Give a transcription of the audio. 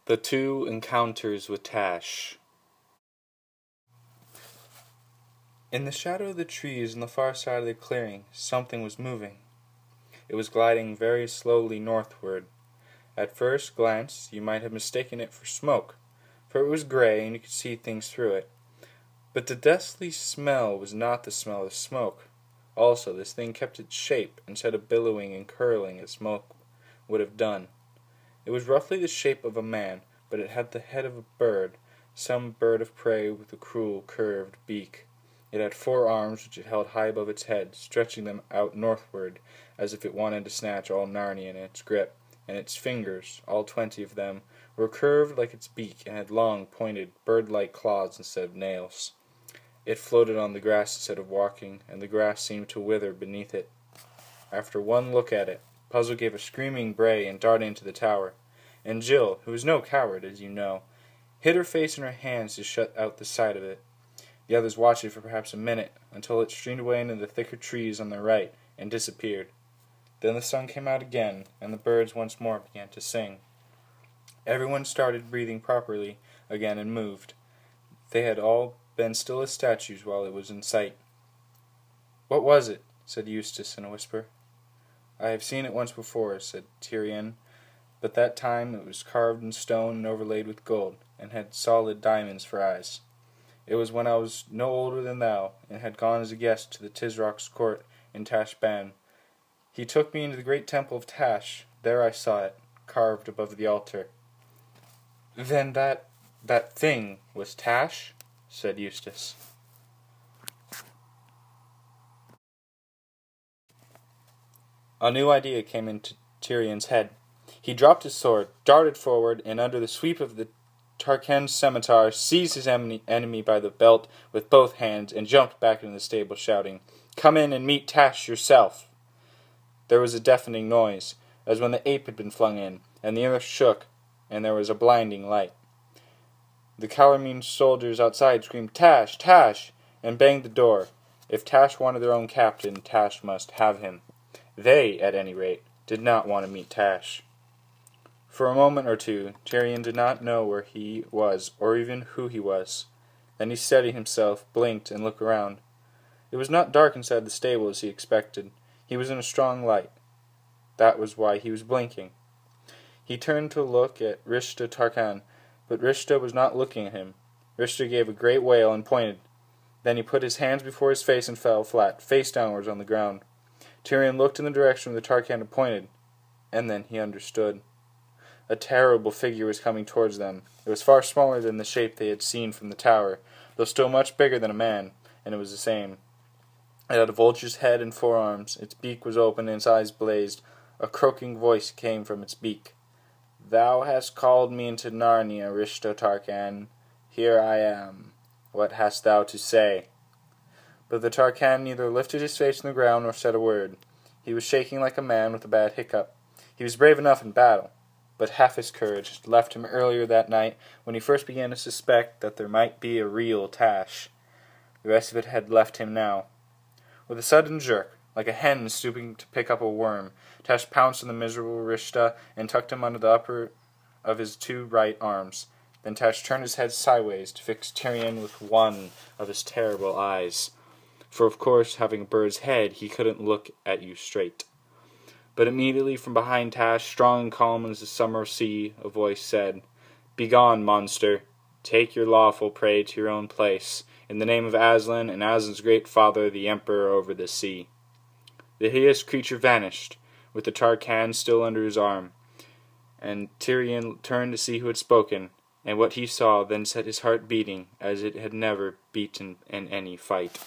The Two Encounters with Tash. In the shadow of the trees on the far side of the clearing, something was moving. It was gliding very slowly northward. At first glance, you might have mistaken it for smoke, for it was gray and you could see things through it. But the deathly smell was not the smell of smoke. Also, this thing kept its shape instead of billowing and curling as smoke would have done. It was roughly the shape of a man, but it had the head of a bird, some bird of prey with a cruel, curved beak. It had 4 arms which it held high above its head, stretching them out northward, as if it wanted to snatch all Narnia in its grip, and its fingers, all 20 of them, were curved like its beak and had long, pointed, bird-like claws instead of nails. It floated on the grass instead of walking, and the grass seemed to wither beneath it. After one look at it, Puzzle gave a screaming bray and darted into the tower, and Jill, who was no coward, as you know, hid her face in her hands to shut out the sight of it. The others watched it for perhaps a minute, until it streamed away into the thicker trees on their right and disappeared. Then the sun came out again, and the birds once more began to sing. Everyone started breathing properly again and moved. They had all been still as statues while it was in sight. "What was it?" said Eustace in a whisper. "I have seen it once before," said Tyrian, "but that time it was carved in stone and overlaid with gold, and had solid diamonds for eyes. It was when I was no older than thou, and had gone as a guest to the Tisrock's court in Tash Ban. He took me into the great temple of Tash. There I saw it, carved above the altar." "Then that thing was Tash?" said Eustace. A new idea came into Tyrion's head. He dropped his sword, darted forward, and under the sweep of the Tarquin's scimitar, seized his enemy by the belt with both hands, and jumped back into the stable, shouting, "Come in and meet Tash yourself!" There was a deafening noise, as when the ape had been flung in, and the earth shook, and there was a blinding light. The Calormene soldiers outside screamed, "Tash! Tash!" and banged the door. If Tash wanted their own captain, Tash must have him. They, at any rate, did not want to meet Tash. For a moment or two, Tyrion did not know where he was, or even who he was. Then he steadied himself, blinked, and looked around. It was not dark inside the stable as he expected. He was in a strong light. That was why he was blinking. He turned to look at Rishta Tarkan, but Rishta was not looking at him. Rishta gave a great wail and pointed. Then he put his hands before his face and fell flat, face downwards on the ground. Tyrion looked in the direction the Tarkan had pointed, and then he understood. A terrible figure was coming towards them. It was far smaller than the shape they had seen from the tower, though still much bigger than a man, and it was the same. It had a vulture's head and 4 arms. Its beak was open and its eyes blazed. A croaking voice came from its beak. "Thou hast called me into Narnia, Rishta Tarkan. Here I am. What hast thou to say?" But the Tarkan neither lifted his face from the ground nor said a word. He was shaking like a man with a bad hiccup. He was brave enough in battle, but half his courage had left him earlier that night when he first began to suspect that there might be a real Tash. The rest of it had left him now. With a sudden jerk, like a hen stooping to pick up a worm, Tash pounced on the miserable Rishta and tucked him under the upper of his 2 right arms. Then Tash turned his head sideways to fix Tyrion with one of his terrible eyes. For of course, having a bird's head, he couldn't look at you straight. But immediately from behind Tash, strong and calm as the summer sea, a voice said, "Begone, monster! Take your lawful prey to your own place, in the name of Aslan and Aslan's great father, the Emperor over the sea." The hideous creature vanished, with the Tarkan still under his arm, and Tyrion turned to see who had spoken, and what he saw then set his heart beating as it had never beaten in any fight.